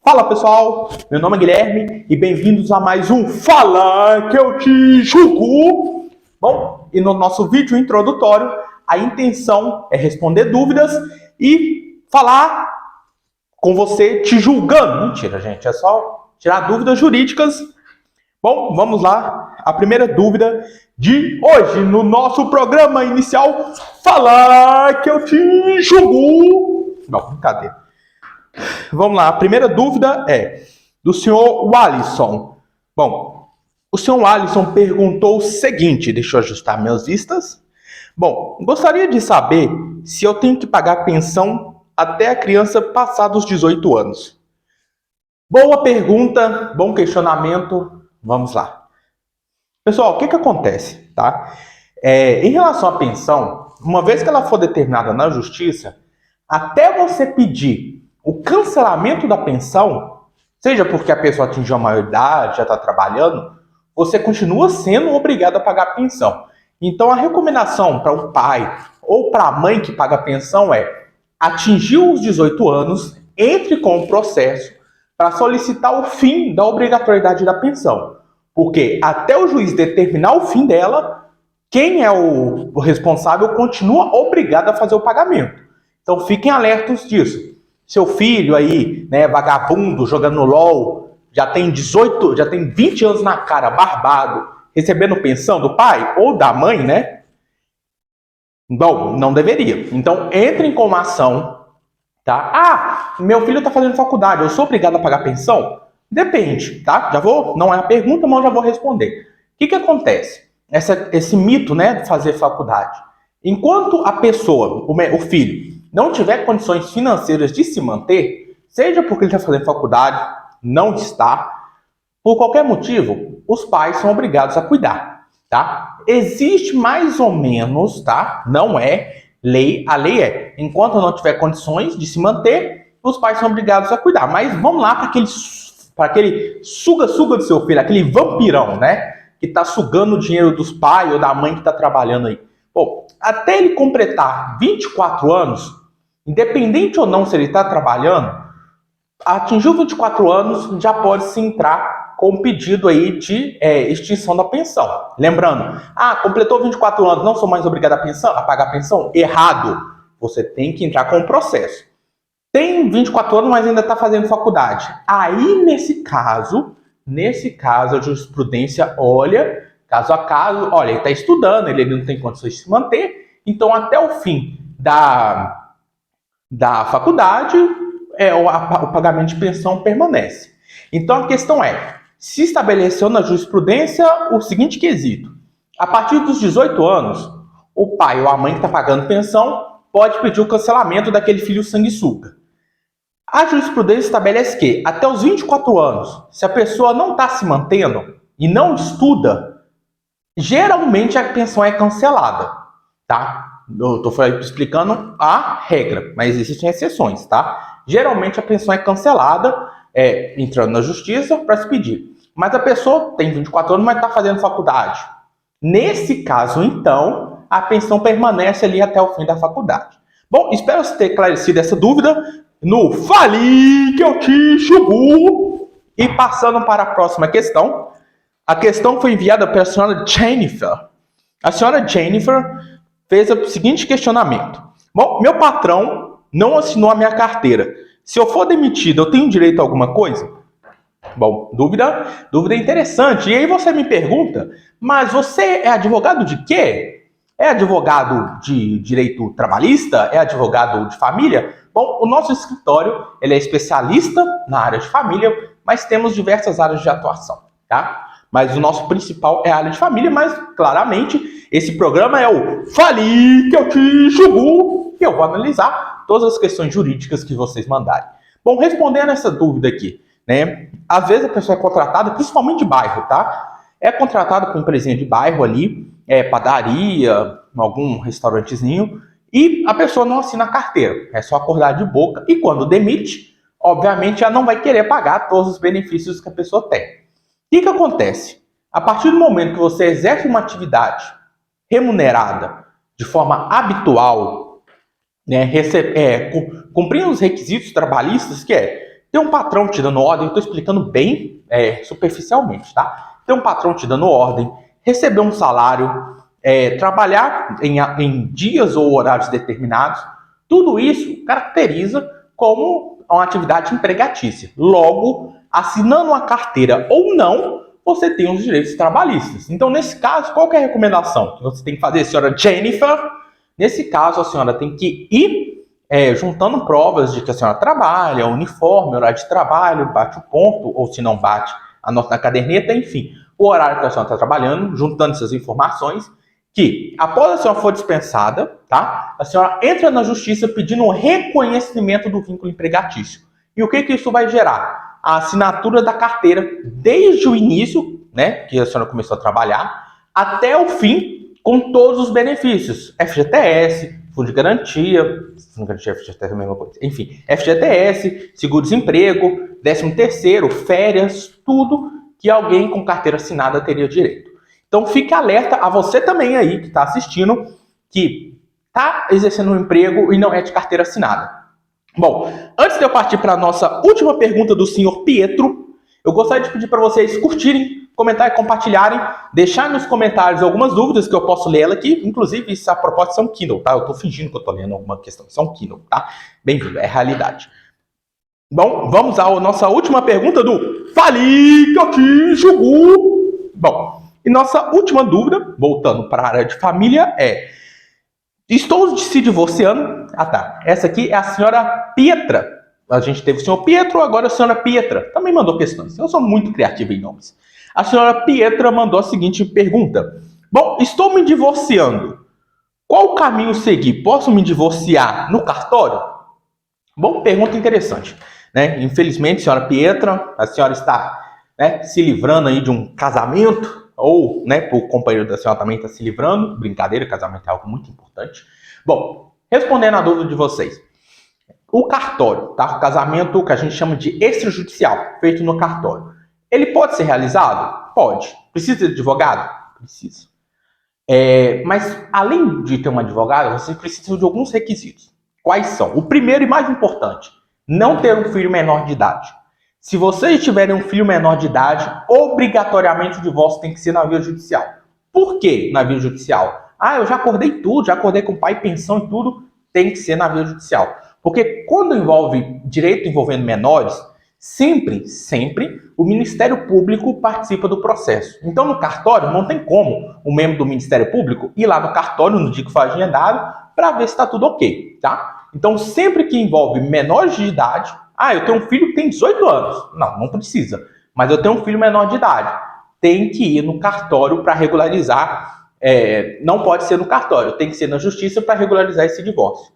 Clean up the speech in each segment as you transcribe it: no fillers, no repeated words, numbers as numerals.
Fala pessoal, meu nome é Guilherme e bem-vindos a mais um Fala que eu te julgo. Bom, e no nosso vídeo introdutório, a intenção é responder dúvidas e falar com você te julgando. Mentira, gente, é só tirar dúvidas jurídicas. Bom, vamos lá. A primeira dúvida de hoje no nosso programa inicial, Fala que eu te julgo. Não, brincadeira. Vamos lá, a primeira dúvida é do senhor Walisson. Bom, o senhor Walisson perguntou o seguinte, deixa eu ajustar minhas vistas. Bom, gostaria de saber se eu tenho que pagar pensão até a criança passar dos 18 anos. Boa pergunta, bom questionamento, vamos lá. Pessoal, o que acontece, tá? Em relação à pensão, uma vez que ela for determinada na justiça, até você pedir o cancelamento da pensão, seja porque a pessoa atingiu a maioridade, já está trabalhando, você continua sendo obrigado a pagar a pensão. Então a recomendação para o pai ou para a mãe que paga a pensão é: atingiu os 18 anos, entre com o processo para solicitar o fim da obrigatoriedade da pensão. Porque até o juiz determinar o fim dela, quem é o responsável continua obrigado a fazer o pagamento. Então fiquem alertos disso. Seu filho aí, né, vagabundo, jogando LOL, já tem 20 anos na cara, barbado, recebendo pensão do pai ou da mãe, né? Bom, não deveria. Então entrem com uma ação, tá? Ah, meu filho está fazendo faculdade, eu sou obrigado a pagar pensão? Depende, tá? Não é a pergunta, mas eu já vou responder. O que acontece? Esse mito, né, de fazer faculdade. Enquanto a pessoa, o filho, não tiver condições financeiras de se manter, seja porque ele está fazendo faculdade, não está, por qualquer motivo, os pais são obrigados a cuidar, tá? Existe mais ou menos, tá? Não é lei, a lei é, enquanto não tiver condições de se manter, os pais são obrigados a cuidar. Mas vamos lá para aquele suga-suga do seu filho, aquele vampirão, né? Que está sugando o dinheiro dos pais ou da mãe que está trabalhando aí. Bom, até ele completar 24 anos, independente ou não se ele está trabalhando, atingiu 24 anos, já pode se entrar com um pedido aí de extinção da pensão. Lembrando, completou 24 anos, não sou mais obrigado a pagar a pensão? Errado. Você tem que entrar com o processo. Tem 24 anos, mas ainda está fazendo faculdade. Aí, nesse caso, a jurisprudência olha, caso a caso, olha, ele está estudando, ele não tem condições de se manter, então até o fim da faculdade, o pagamento de pensão permanece. Então a questão é, se estabeleceu na jurisprudência o seguinte quesito: a partir dos 18 anos, o pai ou a mãe que está pagando pensão pode pedir o cancelamento daquele filho sanguessuga. A jurisprudência estabelece que, até os 24 anos, se a pessoa não está se mantendo e não estuda, geralmente a pensão é cancelada, tá? Eu estou explicando a regra, mas existem exceções, tá? Geralmente a pensão é cancelada, entrando na justiça para se pedir. Mas a pessoa tem 24 anos, mas está fazendo faculdade. Nesse caso, então, a pensão permanece ali até o fim da faculdade. Bom, espero ter esclarecido essa dúvida no Fale que eu te chubu. E passando para a próxima questão. A questão foi enviada pela senhora Jennifer. A senhora Jennifer fez o seguinte questionamento: bom, meu patrão não assinou a minha carteira. Se eu for demitido, eu tenho direito a alguma coisa? Bom, dúvida interessante. E aí você me pergunta, mas você é advogado de quê? É advogado de direito trabalhista? É advogado de família? Bom, o nosso escritório ele é especialista na área de família, mas temos diversas áreas de atuação, tá? Mas o nosso principal é a área de família, mas claramente esse programa é o Fale que eu te julgo, e eu vou analisar todas as questões jurídicas que vocês mandarem. Bom, respondendo essa dúvida aqui, né? Às vezes a pessoa é contratada, principalmente de bairro, tá? É contratada por uma empresinha de bairro ali, padaria, algum restaurantezinho, e a pessoa não assina a carteira. É só acordar de boca, e quando demite, obviamente ela não vai querer pagar todos os benefícios que a pessoa tem. O que acontece? A partir do momento que você exerce uma atividade remunerada de forma habitual, né, cumprindo os requisitos trabalhistas, que é Tem um patrão te dando ordem, eu estou explicando bem superficialmente, tá? Tem um patrão te dando ordem, receber um salário, trabalhar em dias ou horários determinados, tudo isso caracteriza como uma atividade empregatícia. Logo, assinando uma carteira ou não, você tem os direitos trabalhistas. Então, nesse caso, qual que é a recomendação que você tem que fazer, senhora Jennifer? Nesse caso, a senhora tem que ir juntando provas de que a senhora trabalha, uniforme, horário de trabalho, bate o ponto, ou se não bate, anota na caderneta, enfim, o horário que a senhora está trabalhando, juntando essas informações, que após a senhora for dispensada, tá? A senhora entra na justiça pedindo um reconhecimento do vínculo empregatício. E o que isso vai gerar? A assinatura da carteira desde o início, né, que a senhora começou a trabalhar, até o fim, com todos os benefícios. FGTS, Fundo de Garantia, FGTS é a mesma coisa. Enfim, FGTS, seguro-desemprego, 13º, férias, tudo que alguém com carteira assinada teria direito. Então fique alerta a você também aí que está assistindo, que está exercendo um emprego e não é de carteira assinada. Bom, antes de eu partir para a nossa última pergunta do senhor Pietro, eu gostaria de pedir para vocês curtirem, comentar e compartilharem, deixar nos comentários algumas dúvidas que eu posso ler ela aqui. Inclusive, isso a propósito é um Kindle, tá? Eu estou fingindo que eu estou lendo alguma questão. Isso é um Kindle, tá? Bem-vindo, é realidade. Bom, vamos à nossa última pergunta do Fali que eu te julgo. Bom, e nossa última dúvida, voltando para a área de família, estou se divorciando. Ah, tá. Essa aqui é a senhora Pietra. A gente teve o senhor Pietro, agora a senhora Pietra. Também mandou questões. Eu sou muito criativo em nomes. A senhora Pietra mandou a seguinte pergunta. Bom, estou me divorciando. Qual caminho seguir? Posso me divorciar no cartório? Bom, pergunta interessante, né? Infelizmente, senhora Pietra, a senhora está, né, se livrando aí de um casamento, ou, né, o companheiro da senhora também está se livrando. Brincadeira, casamento é algo muito importante. Bom, respondendo a dúvida de vocês. O cartório, tá? O casamento que a gente chama de extrajudicial, feito no cartório. Ele pode ser realizado? Pode. Precisa de advogado? Precisa. Mas, além de ter um advogado, você precisa de alguns requisitos. Quais são? O primeiro e mais importante, não ter um filho menor de idade. Se vocês tiverem um filho menor de idade, obrigatoriamente o divórcio tem que ser na via judicial. Por que na via judicial? Eu já acordei tudo, já acordei com pai, pensão e tudo, tem que ser na via judicial. Porque quando envolve direito envolvendo menores, sempre o Ministério Público participa do processo. Então, no cartório, não tem como um membro do Ministério Público ir lá no cartório, no dia que foi agendado, para ver se está tudo ok, tá? Então, sempre que envolve menores de idade, eu tenho um filho que tem 18 anos. Não precisa. Mas eu tenho um filho menor de idade. Tem que ir no cartório para regularizar. Não pode ser no cartório, tem que ser na justiça para regularizar esse divórcio.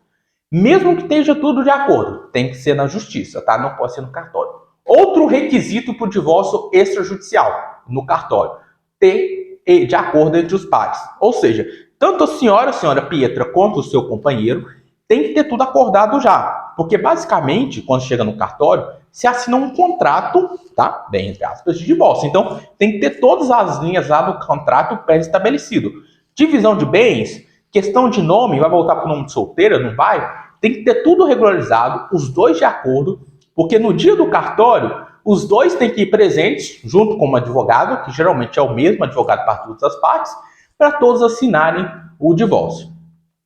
Mesmo que esteja tudo de acordo, tem que ser na justiça, tá? Não pode ser no cartório. Outro requisito para o divórcio extrajudicial no cartório, ter de acordo entre os pares. Ou seja, tanto a senhora Pietra, quanto o seu companheiro, tem que ter tudo acordado já. Porque, basicamente, quando chega no cartório, se assina um contrato, tá? Bem, entre aspas, de divórcio. Então, tem que ter todas as linhas lá do contrato pré-estabelecido. Divisão de bens, questão de nome, vai voltar para o nome de solteira, não vai? Tem que ter tudo regularizado, os dois de acordo, porque no dia do cartório, os dois têm que ir presentes, junto com um advogado, que geralmente é o mesmo advogado para todas as partes, para todos assinarem o divórcio.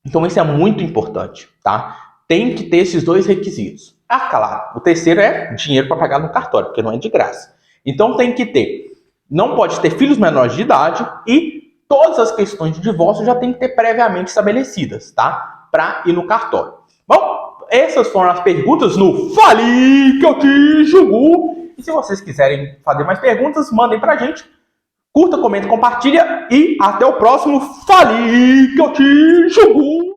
Então, isso é muito importante, tá? Tem que ter esses dois requisitos. Claro, o terceiro é dinheiro para pagar no cartório, porque não é de graça. Então, tem que ter, não pode ter filhos menores de idade e todas as questões de divórcio já tem que ter previamente estabelecidas, tá? Para ir no cartório. Bom, essas foram as perguntas no Fali que eu te julgo. E se vocês quiserem fazer mais perguntas, mandem pra gente. Curta, comenta, compartilha e até o próximo Fali que eu te julgo.